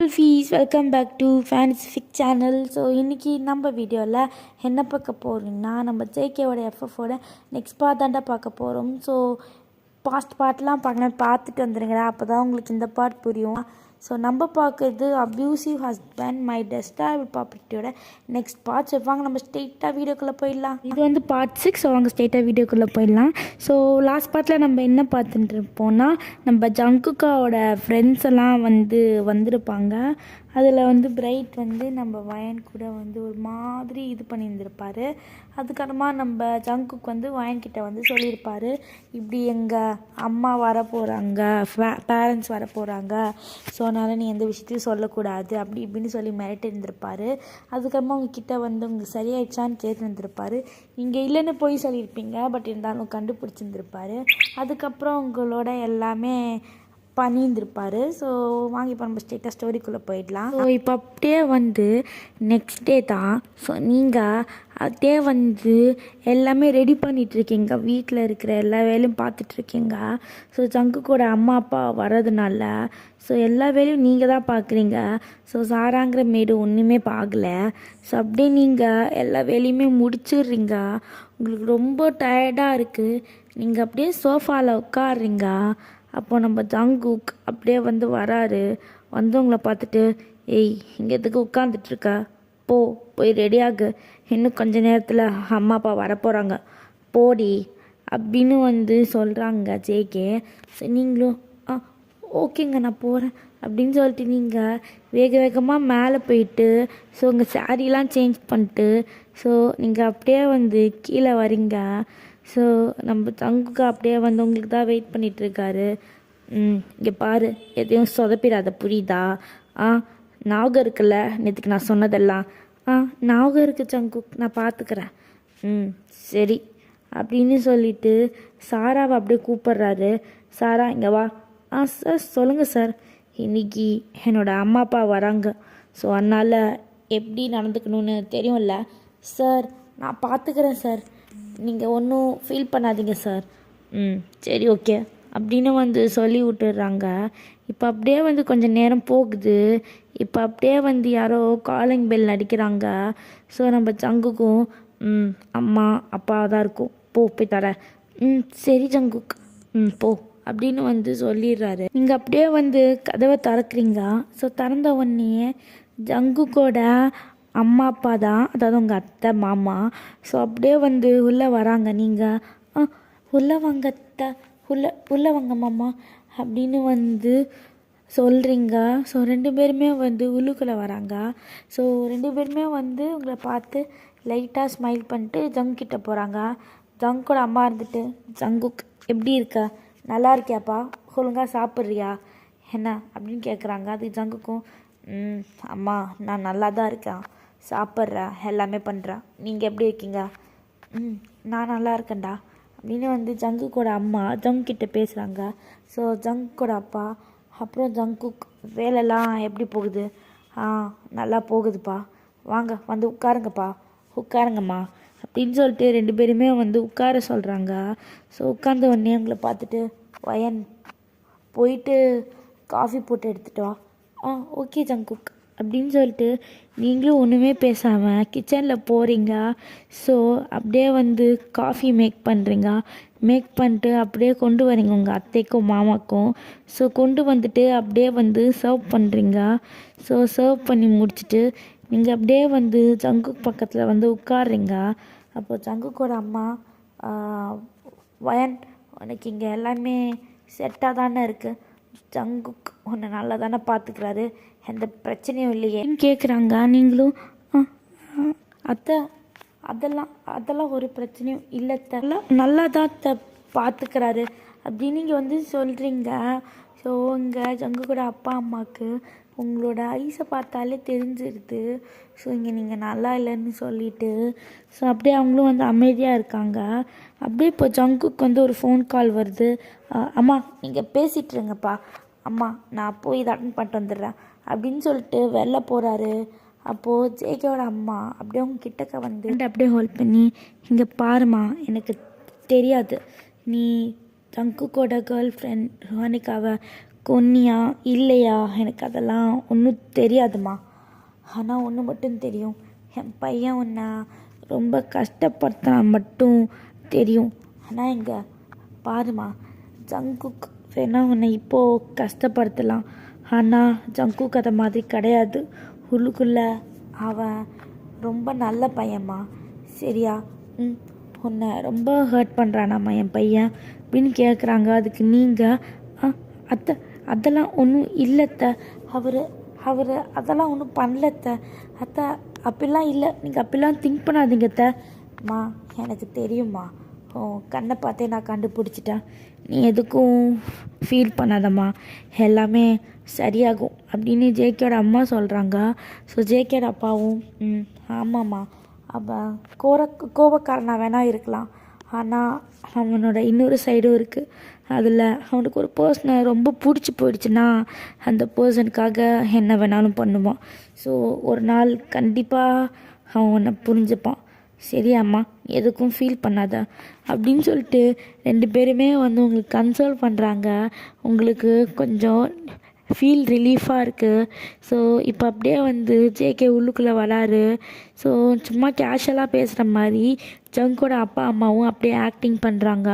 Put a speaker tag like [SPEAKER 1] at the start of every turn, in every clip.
[SPEAKER 1] குல்ஃபீஸ் welcome back to ஃபேன்சிஃபிக் channel. So இன்றைக்கி நம்ம வீடியோவில் என்ன பார்க்க போகிறோம்னா, நம்ம ஜேகேவோட எஃப்எஃபோட நெக்ஸ்ட் பார்ட் தாண்டா பார்க்க போகிறோம். ஸோ பாஸ்ட் பார்ட்லாம் பார்த்துட்டு வந்துடுங்கடா, அப்போ தான் உங்களுக்கு இந்த பார்ட் புரியும். ஸோ நம்ம பார்க்குறது அப்யூசிவ் ஹஸ்பண்ட் மை டெஸ்டபிள் ப்ராப்பர்ட்டியோட நெக்ஸ்ட் பார்ட்ஸ். வாங்க நம்ம ஸ்ட்ரெயிட்டாக வீடியோக்குள்ளே போயிடலாம். இது வந்து பார்ட் 6. ஸோ வாங்க ஸ்ட்ரெயிட்டாக வீடியோக்குள்ளே போயிடலாம். ஸோ லாஸ்ட் பார்ட்டில் நம்ம என்ன பார்த்துட்டு இருப்போம்னா, நம்ம ஜங்குக்காவோட ஃப்ரெண்ட்ஸ் எல்லாம் வந்திருப்பாங்க. அதில் வந்து பிரைட் நம்ம வயன் கூட ஒரு மாதிரி இது பண்ணியிருந்திருப்பார். அதுக்கப்புறமா நம்ம ஜங்குக் வயன்கிட்ட சொல்லியிருப்பார், இப்படி எங்கள் அம்மா வர போகிறாங்க, பேரண்ட்ஸ் வர போகிறாங்க, ஸோ அதனால் நீ எந்த விஷயத்தையும் சொல்லக்கூடாது அப்படி இப்படின்னு சொல்லி மிரட்டி இருந்திருப்பார். அதுக்கப்புறமா உங்ககிட்ட உங்களுக்கு சரியாயிடுச்சான்னு கேட்டுருந்துருப்பார். நீங்கள் இல்லைன்னு போய் சொல்லியிருப்பீங்க, பட் இருந்தாலும் கண்டுபிடிச்சிருந்துருப்பார். அதுக்கப்புறம் உங்களோட எல்லாமே பண்ணியிருந்திருப்பார். ஸோ வாங்கி இப்போ நம்ம ஸ்ட்ரெயிட்டாக ஸ்டோரிக்குள்ளே போயிடலாம். ஸோ இப்போ அப்படியே நெக்ஸ்ட் டே தான். ஸோ நீங்கள் அப்படியே எல்லாமே ரெடி பண்ணிகிட்ருக்கீங்க, வீட்டில் இருக்கிற எல்லா வேலையும் பார்த்துட்ருக்கீங்க. ஸோ ஜங்குக்கோட அம்மா அப்பா வர்றதுனால ஸோ எல்லா வேலையும் நீங்கள் தான் பார்க்குறீங்க. ஸோ சாராங்கிற மேடு ஒன்றுமே பார்க்கல. ஸோ அப்படியே நீங்கள் எல்லா வேலையுமே முடிச்சிடுறீங்க. உங்களுக்கு ரொம்ப டயர்டாக இருக்குது. நீங்கள் அப்படியே சோஃபாவில் உட்காடுறீங்க. அப்போது நம்ம ஜங்குக் அப்படியே வராரு. உங்களை பார்த்துட்டு, ஏய் இங்கே எதுக்கு உட்காந்துட்ருக்க, போய் ரெடியாகு, இன்னும் கொஞ்ச நேரத்தில் அம்மா அப்பா வரப்போகிறாங்க, போடி அப்படின்னு சொல்கிறாங்க ஜேகே. சரி நீங்களும் ஓகேங்க நான் போகிறேன் அப்படின்னு சொல்லிட்டு நீங்கள் வேக வேகமாக மேலே போயிட்டு ஸோ உங்கள் சாரீலாம் சேஞ்ச் பண்ணிட்டு ஸோ நீங்கள் அப்படியே கீழே வரீங்க. ஸோ நம்ம தங்குக்கு அப்படியே உங்களுக்கு தான் வெயிட் பண்ணிகிட்ருக்காரு. இங்கே பாரு, எதையும் சொதப்பிடாத, புரியுதா? ஞாபகம் இருக்குல்ல நேற்றுக்கு நான் சொன்னதெல்லாம்? ஞாபகம் இருக்குது ஜங்குக், நான் பார்த்துக்கிறேன். சரி அப்படின்னு சொல்லிட்டு சாராவை அப்படியே கூப்பிட்றாரு. சாரா இங்கே வா. சார் சொல்லுங்கள் சார். இன்றைக்கி என்னோடய அம்மா அப்பா வராங்க. ஸோ அதனால் எப்படி நடந்துக்கணும்னு தெரியும்ல சார்? நான் பார்த்துக்கிறேன் சார், நீங்கள் ஒன்றும் ஃபீல் பண்ணாதீங்க சார். சரி ஓகே அப்படின்னு சொல்லி விட்டுடுறாங்க. இப்போ அப்படியே கொஞ்சம் நேரம் போகுது. இப்போ அப்படியே யாரோ காலிங் பெல் அடிக்கிறாங்க. ஸோ நம்ம ஜங்குக்கும் அம்மா அப்பா தான் இருக்கும், போய் தர. சரி ஜங்குக், போ அப்படின்னு சொல்லிடுறாரு. நீங்கள் அப்படியே கதவை திறக்கிறீங்க. ஸோ திறந்த உடனே ஜங்குக்கோட அம்மா அப்பா தான், அதாவது உங்கள் அத்தை மாமா. ஸோ அப்படியே உள்ளே வராங்க. நீங்கள் உள்ளே வாங்க அத்தை, உள்ளே வாங்க மாமா அப்படின்னு சொல்கிறீங்க. ஸோ ரெண்டு பேருமே உள்ளுக்குள்ளே வராங்க. ஸோ ரெண்டு பேருமே உங்களை பார்த்து லைட்டாக ஸ்மைல் பண்ணிட்டு ஜங்குக்கிட்ட போகிறாங்க. ஜங்கோட அம்மா இருந்துட்டு, ஜங்குக் எப்படி இருக்க, நல்லா இருக்கியாப்பா, ஒழுங்காக சாப்பிட்றியா என்ன அப்படின்னு கேட்குறாங்க. அது ஜங்குக்கும், அம்மா நான் நல்லா தான் இருக்கேன், சாப்பிட்றேன், எல்லாமே பண்ணுறேன், நீங்கள் எப்படி இருக்கீங்க? நான் நல்லா இருக்கேன்டா அப்படின்னு ஜங்குக்கோட அம்மா ஜங்குக்கிட்ட பேசுகிறாங்க. ஸோ ஜங்குக்கோட அப்பா, அப்புறம் ஜங்குக் வேலைலாம் எப்படி போகுது? நல்லா போகுதுப்பா, வாங்க உட்காருங்கப்பா, உட்காருங்கம்மா அப்படின்னு சொல்லிட்டு ரெண்டு பேருமே உட்கார சொல்கிறாங்க. ஸோ உட்கார்ந்த உடனே உங்களை பார்த்துட்டு, வயன் போயிட்டு காஃபி போட்டு எடுத்துகிட்டு வா. ஓகே ஜங்குக் அப்படின்னு சொல்லிட்டு நீங்களும் ஒன்றுமே பேசாமல் கிச்சனில் போகிறீங்க. ஸோ அப்படியே காஃபி மேக் பண்ணுறீங்க. மேக் பண்ணிட்டு அப்படியே கொண்டு வரீங்க உங்கள் அத்தைக்கும் மாமாக்கும். ஸோ கொண்டு வந்துட்டு அப்படியே சர்வ் பண்ணுறீங்க. ஸோ சர்வ் பண்ணி முடிச்சுட்டு நீங்கள் அப்படியே ஜங்குக் பக்கத்தில் உட்காடுறீங்க. அப்போது ஜங்குக்கோட அம்மா, வயன் உனக்கு இங்கே எல்லாமே செட்டாக தானே இருக்குது, ஜங்குக் உன்னை நல்லா தானே பார்த்துக்கிறாரு, எந்த பிரச்சனையும் இல்லையே கேட்குறாங்க. நீங்களும் அத்தை அதெல்லாம் ஒரு பிரச்சனையும் இல்லை, நல்லா தான் பார்த்துக்கிறாரு அப்படின்னு நீங்கள் சொல்கிறீங்க. ஸோ இங்கே ஜங்குக்கோட அப்பா அம்மாவுக்கு உங்களோட ஐஸை பார்த்தாலே தெரிஞ்சிருது. ஸோ இங்கே நீங்கள் நல்லா இல்லைன்னு சொல்லிட்டு ஸோ அப்படியே அவங்களும் அமைதியாக இருக்காங்க. அப்படியே இப்போ ஜங்குக்கு ஒரு ஃபோன் கால் வருது. அம்மா நீங்கள் பேசிகிட்ருங்கப்பா, அம்மா நான் போய் இதை அட்டன் பண்ணிட்டு வந்துடுறேன் அப்படின்னு சொல்லிட்டு வெளில போகிறாரு. அப்போது ஜேகேவோட அம்மா அப்படியே அவங்க கிட்டக்க அப்படியே ஹோல்ட் பண்ணி, இங்கே பாருமா, எனக்கு தெரியாது நீ ஜங்குக்கோட கேர்ள் ஃப்ரெண்ட் ரோனிகாவை கொன்னியா இல்லையா எனக்கு அதெல்லாம் ஒன்றும் தெரியாதுமா. ஆனால் ஒன்று மட்டும் தெரியும், என் பையன் உன்னை ரொம்ப கஷ்டப்படுத்தினா மட்டும் தெரியும். ஆனால் இங்கே பாருமா, ஜங்குக் வேணா உன்னை இப்போது கஷ்டப்படுத்தலாம், ஆனால் ஜங்குக் அதை மாதிரி கிடையாது. உள்ளுக்குள்ளே அவன் ரொம்ப நல்ல பையன்மா, சரியா? உன்னை ரொம்ப ஹர்ட் பண்ணுறானாம்மா என் பையன் அப்படின்னு கேட்குறாங்க. அதுக்கு நீங்கள் அதெல்லாம் ஒன்றும் இல்லைத்த, அவர் அதெல்லாம் ஒன்றும் பண்ணலத்த அத்தை, அப்படிலாம் இல்லை, நீங்கள் அப்படிலாம் திங்க் பண்ணாதீங்கத்த. மா எனக்கு தெரியும்மா, ஓ கண்ணை பார்த்தே நான் கண்டுபிடிச்சிட்டேன், நீ எதுக்கும் ஃபீல் பண்ணாதம்மா, எல்லாமே சரியாகும் அப்படின்னு ஜேகேயோட அம்மா சொல்கிறாங்க. ஸோ ஜேகேயோட அப்பாவும் ஆமாம்மா, அவன் கோபக்காரனாக வேணா இருக்கலாம், ஆனால் அவனோட இன்னொரு சைடும் இருக்குது. அதில் அவனுக்கு ஒரு பர்சனை ரொம்ப பிடிச்சி போயிடுச்சுன்னா அந்த பர்சனுக்காக என்ன வேணாலும் பண்ணுவான். ஸோ ஒரு நாள் கண்டிப்பாக அவன் உன்னை புரிஞ்சுப்பான், சரியாம்மா, எதுக்கும் ஃபீல் பண்ணாத அப்படின்னு சொல்லிட்டு 2 பேருமே வந்து உங்களுக்கு கன்சோல் பண்ணுறாங்க. உங்களுக்கு கொஞ்சம் ஃபீல் ரிலீஃபாக இருக்குது. ஸோ இப்போ அப்படியே வந்து ஜேகே உள்ளுக்குள்ளே வராரு. ஸோ சும்மா கேஷுவலாக பேசுகிற மாதிரி ஜங்கோட அப்பா அம்மாவும் அப்படியே ஆக்டிங் பண்ணுறாங்க.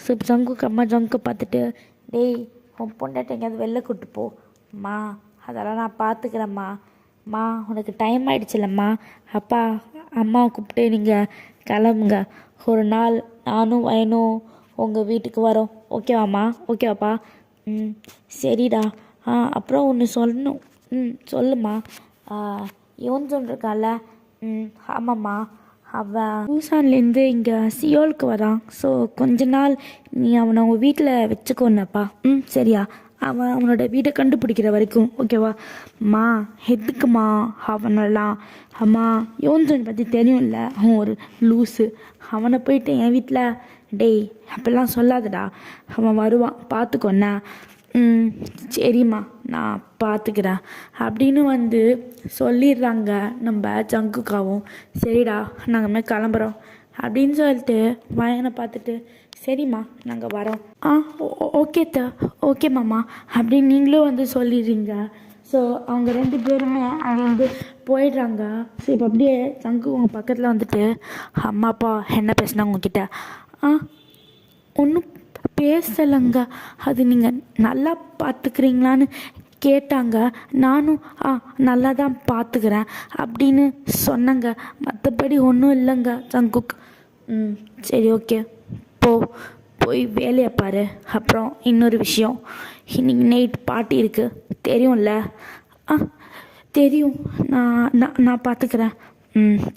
[SPEAKER 1] ஸோ ஜங்குக்கு அம்மா ஜங்கை பார்த்துட்டு, டேய் உன் பொண்டாட்டி எங்கேயாவது வெளில கூட்டு போம்மா, அதெல்லாம் நான் பார்த்துக்கிறேம்மா, உனக்கு டைம் ஆகிடுச்சில்லம்மா, அப்பா அம்மாவை கூப்பிட்டு நீங்கள் கிளம்புங்க, ஒரு நாள் நானும் வயனும் உங்கள் வீட்டுக்கு வரோம், ஓகேவாம்மா? ஓகேவாப்பா? சரிடா. அப்புறம் ஒன்று சொல்லணும். சொல்லுமா. இவன் சொல்லிருக்கால, ஆமாம்மா, அவன் பூசான்லேருந்து இங்கே சியோலுக்கு வரான். ஸோ கொஞ்ச நாள் நீ அவனை உங்கள் வீட்டில் வச்சுக்கோன்னப்பா. சரியா? அவனோட வீடை கண்டுபிடிக்கிற வரைக்கும், ஓகேவா? மா எதுக்குமா அவனெல்லாம்? அம்மா யோன்சன் பற்றி தெரியும்ல, அவன் ஒரு லூஸு, அவனை போயிட்டு என் வீட்டில் டேய் அப்படிலாம் சொல்லாதடா, அவன் வருவான் பார்த்துக்கோண்ணா. சரிம்மா நான் பார்த்துக்கிறேன் அப்படின்னு வந்து சொல்லிடுறாங்க நம்ம ஜங்குக்காவும். சரிடா நாங்கள் கிளம்புறோம் அப்படின்னு சொல்லிட்டு வயனை பார்த்துட்டு, சரிம்மா நாங்கள் வரோம். ஓகே மாமா அப்படின்னு நீங்களும் வந்து சொல்லிடுறீங்க. ஸோ அவங்க 2 பேருமே அவங்க வந்து போயிடுறாங்க. ஸோ இப்போ அப்படியே ஜங்கு உங்க பக்கத்தில் வந்துட்டு, அம்மா அப்பா என்ன பேசினா உங்ககிட்ட? ஒன்றும் பேசலைங்க, அது நீங்கள் நல்லா பார்த்துக்கிறீங்களான்னு கேட்டாங்க. நானும் நல்லா தான் பார்த்துக்கிறேன் அப்படின்னு சொன்னங்க, மற்றபடி ஒன்றும் இல்லைங்க ஜங்குக். சரி ஓகே, போய் வேலையை பாரு. அப்புறம் இன்னொரு விஷயம், இன்னைக்கு நைட் பார்ட்டி இருக்குது தெரியும்ல? தெரியும், நான் பார்த்துக்கிறேன்.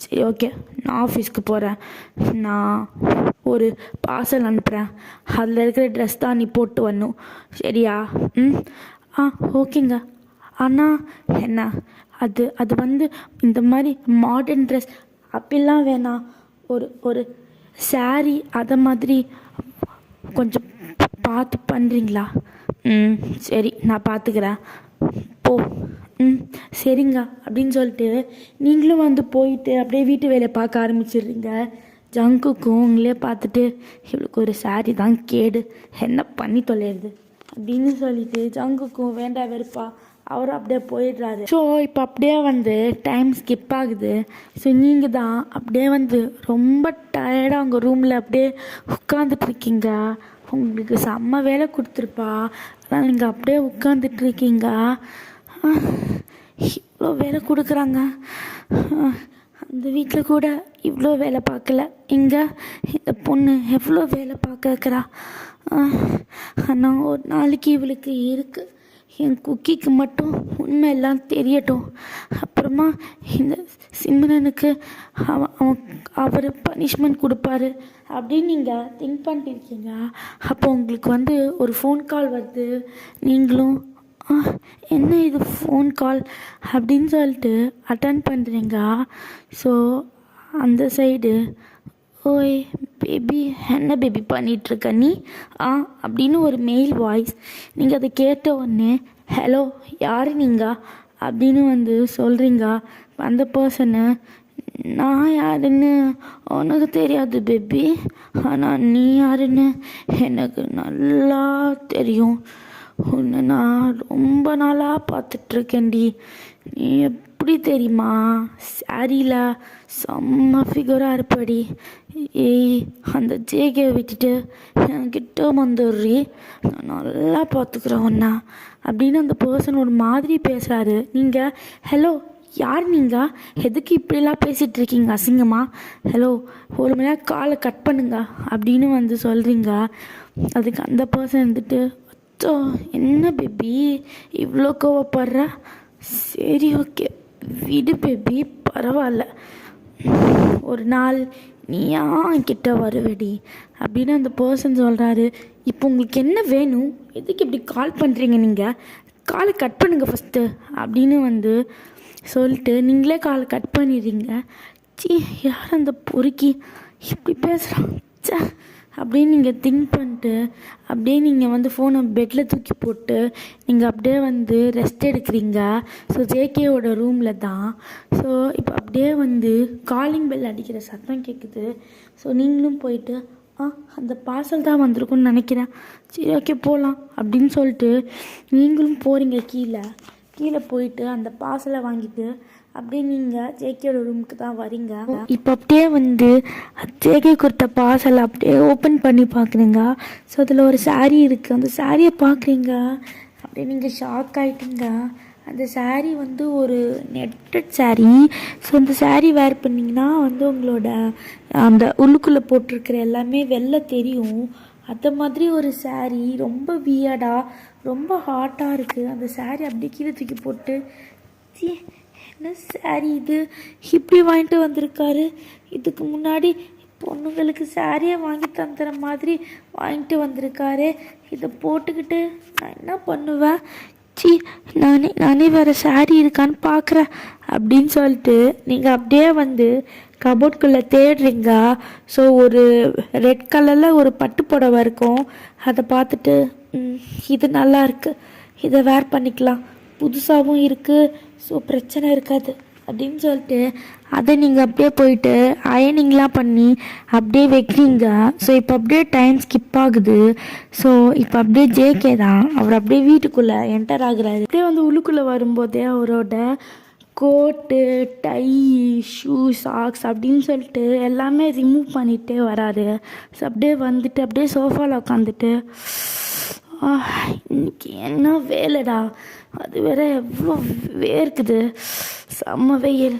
[SPEAKER 1] சரி ஓகே, நான் ஆஃபீஸ்க்கு போகிறேன், நான் ஒரு பார்சல் அனுப்புகிறேன், அதில் இருக்கிற ட்ரெஸ் தான் நீ போட்டு வரணும், சரியா? ஓகேங்க. ஆனால் என்ன அது வந்து இந்த மாதிரி மாடர்ன் ட்ரெஸ் அப்படிலாம் வேணாம், ஒரு சாரி அதை மாதிரி கொஞ்சம் பார்த்து பண்ணுறீங்களா? சரி நான் பார்த்துக்கிறேன், போ. சரிங்க அப்படின்னு சொல்லிட்டு நீங்களும் வந்து போயிட்டு அப்படியே வீட்டு வேலையை பார்க்க ஆரம்பிச்சிடுறீங்க. ஜங்குக்கும் உங்களே பார்த்துட்டு, இவளுக்கு ஒரு சாரி தான் கேடு, என்ன பண்ணி தொலைறது அப்படின்னு சொல்லிட்டு ஜங்குக்கும் வேண்டா வெறுப்பா அவரும் அப்படியே போயிடுறாரு. ஸோ இப்போ அப்படியே வந்து டைம் ஸ்கிப் ஆகுது. ஸோ நீங்கள் தான் அப்படியே வந்து ரொம்ப டயர்டாக உங்கள் ரூமில் அப்படியே உட்காந்துட்ருக்கீங்க. உங்களுக்கு செம்ம வேலை கொடுத்துருப்பா, அதனால் நீங்கள் அப்படியே உட்காந்துட்ருக்கீங்க. இவ்வளோ வேலை கொடுக்குறாங்க, அந்த வீட்டில் கூட இவ்வளோ வேலை பார்க்கல, இங்கே இந்த பொண்ணு எவ்வளோ வேலை பார்க்க வைக்கிறா. ஆனால் ஒரு நாளைக்கு இவளுக்கு இருக்குது, என் குக்கிக்கு மட்டும் உண்மை எல்லாம் தெரியட்டும், அப்புறமா இந்த சிம்ரனுக்கு அவர் பனிஷ்மெண்ட் கொடுப்பாரு அப்படின்னு நீங்கள் திங்க் பண்ணிட்டு இருக்கீங்க. அப்போ உங்களுக்கு வந்து ஒரு ஃபோன் கால் வருது. நீங்களும் என்ன இது ஃபோன் கால் அப்படின்னு சொல்லிட்டு அட்டன் பண்ணுறீங்க. ஸோ அந்த சைடு, ஓய் பேபி என்ன பேபி பண்ணிகிட்ருக்க நீ அப்படின்னு ஒரு மெயில் வாய்ஸ். நீங்கள் அதை கேட்ட உடனே, ஹலோ யார் நீங்கள் அப்படின்னு வந்து சொல்கிறீங்க. அந்த பர்சனை, நான் யாருன்னு உனக்கு தெரியாது பேபி, ஆனால் நீ யாருன்னு எனக்கு நல்லா தெரியும். உன்னை நான் ரொம்ப நாளாக பார்த்துட்ருக்கேன்டி. நீ எப்படி தெரியுமா, சாரியில் செம்ம ஃபிகராக இருப்படி. ஏய், அந்த ஜேகே விட்டுட்டு என்கிட்ட வந்துடுறி, நான் நல்லா பார்த்துக்குறேன் ஒன்றா அப்படின்னு அந்த பர்சன் ஒரு மாதிரி பேசுகிறாரு. நீங்கள் ஹலோ யார் நீங்கள், எதுக்கு இப்படிலாம் பேசிகிட்டு இருக்கீங்க அசிங்கமா, ஹலோ ஒரு மணி நேரம் காலை கட் பண்ணுங்க அப்படின்னு வந்து சொல்கிறீங்க. அதுக்கு அந்த பர்சன் வந்துட்டு அச்சோ என்ன பேபி இவ்வளோ கோவப்படுற, சரி ஓகே விடு பேபி பரவாயில்ல, ஒரு நாள் நீயா என்கிட்ட வருவடி அப்படின்னு அந்த பர்சன் சொல்கிறாரு. இப்போ உங்களுக்கு என்ன வேணும், எதுக்கு இப்படி கால் பண்ணுறீங்க, நீங்கள் காலை கட் பண்ணுங்கள் ஃபஸ்ட்டு அப்படின்னு வந்து சொல்லிட்டு நீங்களே காலை கட் பண்ணிடுறீங்க. சி யார் அந்த பொறுக்கி இப்படி பேசுகிறான் சே அப்படின்னு நீங்கள் திங்க் பண்ணிட்டு அப்படியே நீங்கள் வந்து ஃபோனை பெட்டில் தூக்கி போட்டு நீங்கள் அப்படியே வந்து ரெஸ்ட் எடுக்கிறீங்க. ஸோ ஜேகேவோட ரூமில் தான். ஸோ இப்போ அப்படியே வந்து காலிங் பெல் அடிக்கிற சத்தம் கேட்குது. ஸோ நீங்களும் போயிட்டு அந்த பார்சல் தான் வந்திருக்குன்னு நினைக்கிறேன், சரி ஓகே போகலாம் அப்படின்னு சொல்லிட்டு நீங்களும் போகிறீங்க. கீழே போயிட்டு அந்த பார்சலை வாங்கிட்டு அப்படியே நீங்கள் ஜேகேயோட ரூமுக்கு தான் வரீங்க. இப்போ அப்படியே வந்து ஜேகே கொடுத்த பார்சலை அப்படியே ஓப்பன் பண்ணி பார்க்குறீங்க. ஸோ அதில் ஒரு சாரீ இருக்குது. அந்த சாரியை பார்க்குறீங்க, அப்படியே நீங்கள் ஷாக் ஆகிட்டீங்க. அந்த சாரீ வந்து ஒரு நெட்டட் சாரீ. ஸோ அந்த சாரீ வேர் பண்ணிங்கன்னா வந்து உங்களோட அந்த உள்ளுக்குள்ளே போட்டிருக்கிற எல்லாமே வெளில தெரியும். அந்த மாதிரி ஒரு சாரீ ரொம்ப வியர்டாக ரொம்ப ஹாட்டாக இருக்குது. அந்த சாரீ அப்படியே கீழே தூக்கி போட்டு என்ன சாரீ இது இப்படி வாங்கிட்டு வந்திருக்காரு, இதுக்கு முன்னாடி பொண்ணுங்களுக்கு சாரியை வாங்கி தந்துற மாதிரி வாங்கிட்டு வந்திருக்காரு, இதை போட்டுக்கிட்டு நான் என்ன பண்ணுவேன், சி நானே வேறு சாரீ இருக்கான்னு பார்க்குறேன் அப்படின்னு சொல்லிட்டு நீங்கள் அப்படியே வந்து கபோர்ட்குள்ளே தேடுறீங்க. ஸோ ஒரு ரெட் கலரில் ஒரு பட்டு புடவை இருக்கும். அதை பார்த்துட்டு இது நல்லா இருக்குது, இதை வேர் பண்ணிக்கலாம், புதுசாகவும் இருக்குது, ஸோ பிரச்சனை இருக்காது அப்படின்னு சொல்லிட்டு அதை நீங்கள் அப்படியே போயிட்டு அயனிங்லாம் பண்ணி அப்படியே வைக்கிறீங்க. ஸோ இப்போ அப்படியே டைம் ஸ்கிப் ஆகுது. ஸோ இப்போ அப்படியே ஜேகே தான் அவர் அப்படியே வீட்டுக்குள்ளே என்டர் ஆகுறாரு. அப்படியே வந்து உள்ளுக்குள்ளே வரும்போதே அவரோட கோட்டு டை ஷூ சாக்ஸ் அப்படின்னு சொல்லிட்டு எல்லாமே ரிமூவ் பண்ணிகிட்டே வராரு. ஸோ அப்படியே வந்துட்டு அப்படியே சோஃபாவில் உட்காந்துட்டு இன்னைக்கு என்ன வேலைடா, அது வேற எவ்வளோ வேர்க்குது, செம்ம வெயில்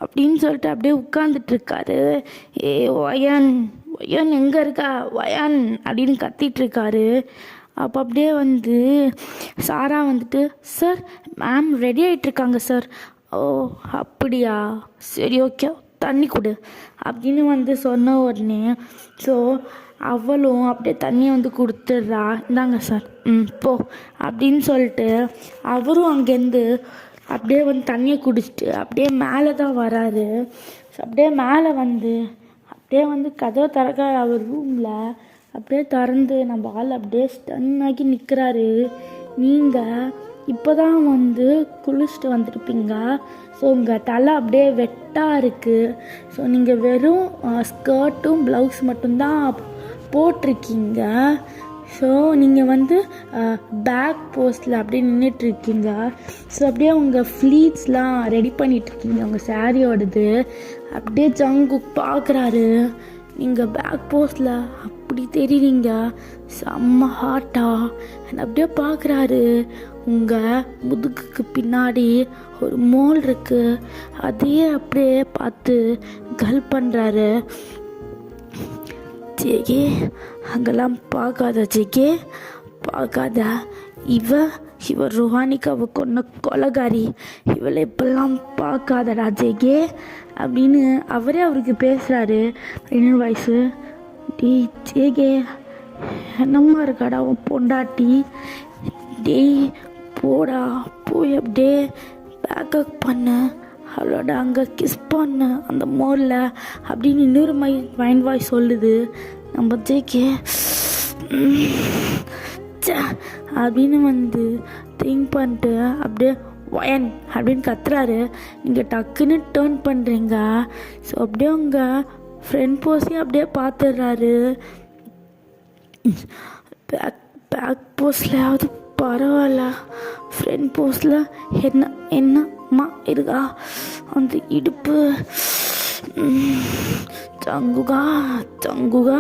[SPEAKER 1] அப்படின்னு சொல்லிட்டு அப்படியே உட்காந்துட்ருக்காரு. ஒயன் எங்கே இருக்கா ஒயன் அப்படின்னு கத்திகிட்ருக்காரு. அப்போ அப்படியே வந்து சாரா வந்துட்டு சார் மேம் ரெடி ஆகிட்ருக்காங்க சார். ஓ அப்படியா, சரி ஓகே தண்ணி கொடு அப்படின்னு வந்து சொன்ன உடனே ஸோ அவளும் அப்படியே தண்ணியை வந்து கொடுத்துட்றா. இந்தாங்க சார் போ அப்படின்னு சொல்லிட்டு அவரும் அங்கேருந்து அப்படியே வந்து தண்ணியை குடிச்சிட்டு அப்படியே மேலே தான் வராரு. ஸோ அப்படியே மேலே வந்து அப்படியே வந்து கதவை திறக்க அவர் ரூமில் அப்படியே திறந்து நம்ம ஆள் அப்படியே ஸ்டன்னாகி நிற்கிறாரு. நீங்கள் இப்போ தான் வந்து குளிச்சுட்டு வந்திருப்பீங்க. ஸோ உங்கள் தலை அப்படியே வெட்டாக இருக்குது. ஸோ நீங்கள் வெறும் ஸ்கர்ட்டும் ப்ளவுஸ் மட்டும்தான் போட்டிருக்கீங்க. ஸோ நீங்கள் வந்து பேக் போஸ்டில் அப்படியே நின்றுட்டுருக்கீங்க. ஸோ அப்படியே உங்கள் ஃப்ளீட்ஸ்லாம் ரெடி பண்ணிகிட்ருக்கீங்க உங்கள் சாரியோடது. அப்படியே ஜங்குக் பார்க்குறாரு. நீங்கள் பேக் போஸ்டில் அப்படி தெரியுறீங்க, செம்ம ஹாட்டா அப்படியே பார்க்குறாரு. உங்கள் முதுகுக்கு பின்னாடி ஒரு மோல் இருக்குது, அதையே அப்படியே பார்த்து கல் பண்ணுறாரு. ஜேகே அங்கெல்லாம் பார்க்காத, ஜேகே பார்க்காத, இவ ருஹானிக்காவை கொன்ன கொலகாரி, இவளை இப்பெல்லாம் பார்க்காதடா ஜேகே அப்படின்னு அவருக்கு பேசுகிறாரு. இன்னொரு வயசு டேய் ஜேகே என்னம்மா இருக்காடா உன் பொண்டாட்டி, டேய் போடா போய் அப்படியே பேக்கப் பண்ண, அவளோட அங்கே கிஸ் பண்ண அந்த மோரில் அப்படின்னு இன்னொரு மைண்ட் வாய்ஸ் சொல்லுது. நம்ம ஜேகே அப்படின்னு வந்து திங்க் பண்ணிட்டு அப்படியே ஒயன் அப்படின்னு கத்துறாரு. நீங்கள் டக்குன்னு டேர்ன் பண்ணுறீங்க. ஸோ அப்படியே உங்கள் ஃப்ரெண்ட் போஸையும் அப்படியே பார்த்துடுறாரு. பேக் போஸ்ட்லையாவது பரவாயில்ல, ஃப்ரண்ட் போஸ்டில் என்னம்மா இருக்கா அந்த இடுப்பு. சங்குகா சங்குகா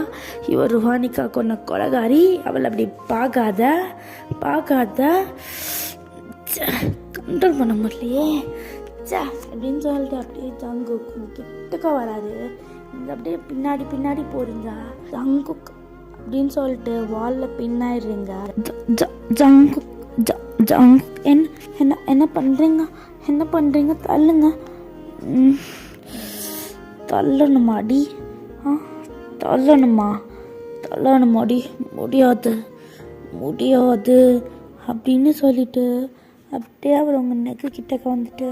[SPEAKER 1] இவர் ருஹானிகா கொன்ன கொலகாரி, அவளை அப்படி பார்க்காத கண்ட்ரோல் பண்ண முடியலையே அப்படின்னு சொல்லிட்டு அப்படியே ஜங்கு கிட்டக்க வராது. நீங்கள் அப்படியே பின்னாடி போகிறீங்க. ஜங்கு அப்படின்னு சொல்லிட்டு வாலில் பின்னாயிடுறீங்க. ஜங்கு ஜங்கு என்ன பண்ணுறீங்க தள்ளுங்க. தள்ளணுமாடி? தள்ளணுமாடி? முடியாது அப்படின்னு சொல்லிட்டு அப்படியே அவர் உங்கள் நெக்கு கிட்டக்க வந்துட்டு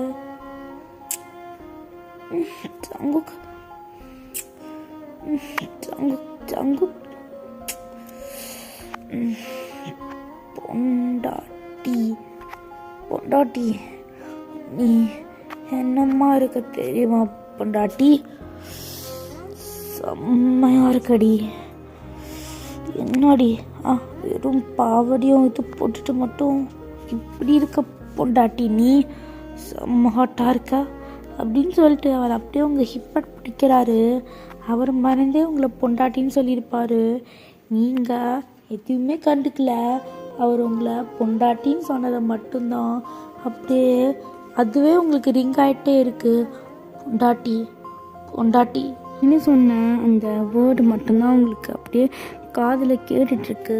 [SPEAKER 1] ஜங்கு பொண்டாட்டி நீ என்னம்மா இருக்க தெரியுமா பொண்டாட்டி? செம்மையா இருக்கடி. என்னடி வெறும் பாவடியும் இது போட்டுட்டு மட்டும் இப்படி இருக்க பொண்டாட்டி நீ செம்ம ஹாட்டாக இருக்கா அப்படின்னு சொல்லிட்டு அவர் அப்படியே உங்கள் ஹிப்பை பிடிக்கிறாரு. அவர் மறந்தே உங்களை பொண்டாட்டின்னு சொல்லியிருப்பார். நீங்கள் எதுவுமே கண்டுக்கல. அவர் உங்களை பொண்டாட்டின்னு சொன்னதை மட்டும்தான் அப்படியே அதுவே உங்களுக்கு ரிங் ஆகிட்டே இருக்குது. பொண்டாட்டி என்ன சொன்ன அந்த வேர்டு மட்டும்தான் உங்களுக்கு அப்படியே காதில் கேட்டுட்ருக்கு.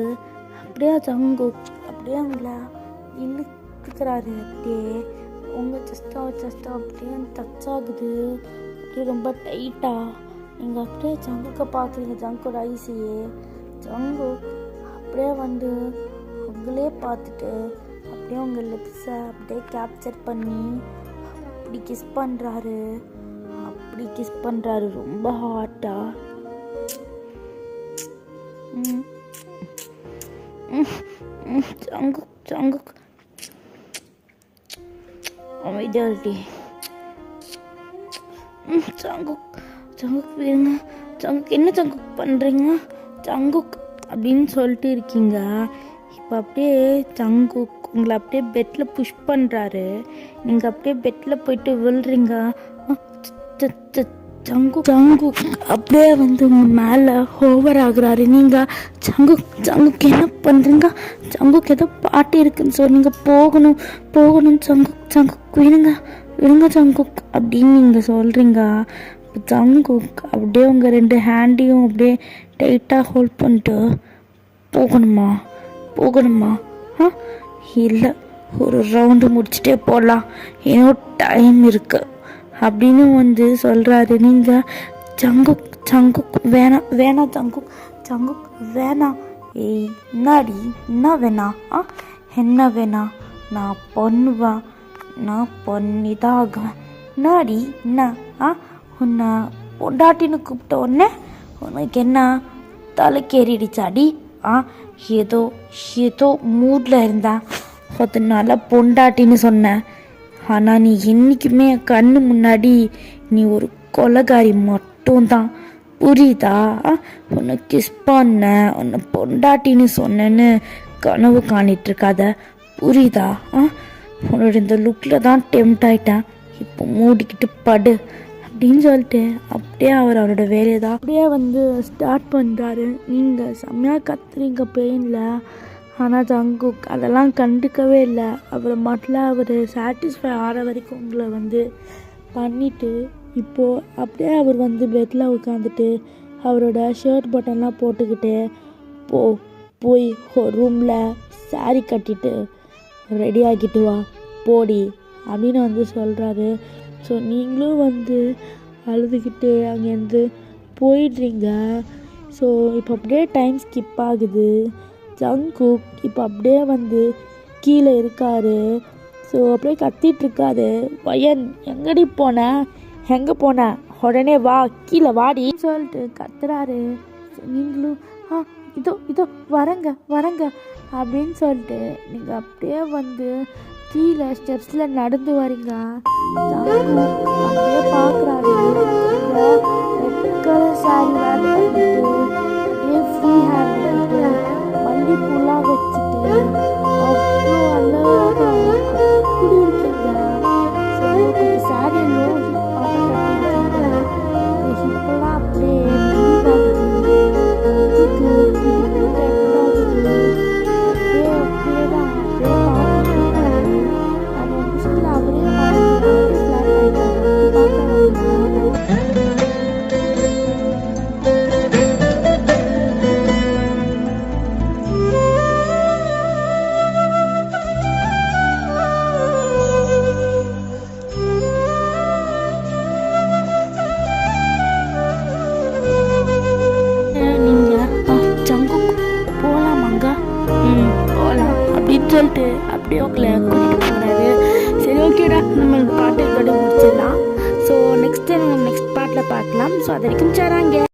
[SPEAKER 1] அப்படியே ஜங்கு அப்படியே உங்களை இழுத்துக்கிறாரு. அப்படியே உங்கள் செஸ்ட்டாக அப்படியே டச் ஆகுது. அப்படியே ரொம்ப டைட்டாக நீங்கள் அப்படியே ஜங்குக்க பார்க்குறீங்க. ஜங்கோட ஐசியே ஜங்கு அப்படியே வந்து உங்களே பார்த்துட்டு அப்படியே உங்கள் லிப்ஸை அப்படியே கேப்சர் பண்ணி அப்படி கிஸ் பண்ணுறாரு ரொம்ப ஹாட்டாக. ஜங்கு அமைதியாடி. ஜங்குக் விடுங்க. என்ன ஜங்குக் பண்ணுறீங்க? ஜங்குக் அப்படின்னு சொல்லிட்டு இருக்கீங்க. இப்போ அப்படியே ஜங்குக் உங்களை அப்படியே பெட்டில் புஷ் பண்ணுறாரு. நீங்கள் அப்படியே பெட்டில் போயிட்டு விழுறீங்க. ஜங்குக் அப்படியே வந்து உங்கள் மேலே ஓவர் ஆகுறாரு. நீங்கள் ஜங்குக் என்ன பண்ணுறீங்க? ஜங்குக் ஏதோ பாட்டு இருக்குன்னு சொன்னீங்க. போகணும் ஜங்குக் விடுங்க ஜங்குக் அப்படின்னு நீங்கள் சொல்கிறீங்க. ஜங்குக் அப்படியே உங்கள் 2 ஹேண்டையும் அப்படியே டைட்டாக ஹோல்ட் பண்ணிட்டு போகணுமா இல்லை ஒரு ரவுண்டு முடிச்சுட்டே போகலாம், ஏதோ டைம் இருக்கு அப்படின்னு வந்து சொல்கிறாரு. நீங்கள் ஜங்குக் வேணாம் ஜங்குக் வேணாம். ஏய் என்னாடி என்ன வேணாம்? நான் பண்ணுவேன், நான் பண்ணிதான் ஆகுவேன். என்னாடி என்ன உன்னை பொண்டாட்டின்னு கூப்பிட்ட உடனே உனக்கு என்ன தலைக்கேறிடுச்சாடி? ஏதோ மூடில் இருந்தேன், அதனால பொண்டாட்டின்னு சொன்னேன். ஆனால் நீ என்றைக்குமே என் கண்ணு முன்னாடி நீ ஒரு கொலைகாரி மட்டும்தான், புரியுதா? உன்னை கிஸ் பண்ண, உன்னை பொண்டாட்டின்னு சொன்னேன்னு கனவு காணிகிட்ருக்காத, புரியுதா? உன்னோட இந்த லுக்கில் தான் டெம்ட் ஆகிட்டேன், இப்போ மூடிக்கிட்டு படு அப்படின்னு சொல்லிட்டு அப்படியே அவரோட வேலையை தான் அப்படியே வந்து ஸ்டார்ட் பண்ணுறாரு. நீங்கள் செம்மையாக கத்துறீங்க பெயினில். ஆனால் ஜங்குக் அதெல்லாம் கண்டுக்கவே இல்லை. அவரை மட்டும் அவர் சாட்டிஸ்ஃபை ஆகிற வரைக்கும் உங்களை வந்து பண்ணிவிட்டு இப்போது அப்படியே அவர் வந்து பெட்டில் உட்காந்துட்டு அவரோட ஷர்ட் பட்டன்லாம் போட்டுக்கிட்டு போய் ரூமில் சாரி கட்டிட்டு ரெடி ஆகிட்டு வா போடி அப்படின்னு வந்து சொல்கிறாரு. ஸோ நீங்களும் வந்து அழுதுகிட்டு அங்கேருந்து போயிடுறீங்க. ஸோ இப்போ அப்படியே டைம் ஸ்கிப் ஆகுது. ஜங்குக் இப்போ அப்படியே வந்து கீழே இருக்காரு. ஸோ அப்படியே கத்திகிட்ருக்காரு. பையன் எங்கே போன உடனே வா, கீழே வாடின்னு சொல்லிட்டு கத்துறாரு. நீங்களும் இதோ வரங்க அப்படின்னு சொல்லிட்டு நீங்கள் அப்படியே வந்து கீழே ஸ்டெப்ஸில் நடந்து வரீங்க. அப்படியே பார்க்குறாரு. ரெட் கலர் சாரி வேர் பண்ணிட்டு அப்படியே ஃப்ரீ ஹேண்ட் பண்ணிட்டு மல்லிப்பூலாம் வச்சு அவ்வளோ அழகா அப்படி இருக்குங்க. ஸோ கொஞ்சம் சாரி லோ ஹிப்பெல்லாம் அப்படியே சொல்லிட்டு அப்படியே உங்களை கூட்டிகிட்டு போனாரு. சரி ஓகேடா, நம்ம பாட்டு கூட முடிச்சிடலாம். ஸோ நெக்ஸ்ட் டைம் நம்ம நெக்ஸ்ட் பார்ட்டில் பார்க்கலாம். ஸோ அது வரைக்கும் சேரா.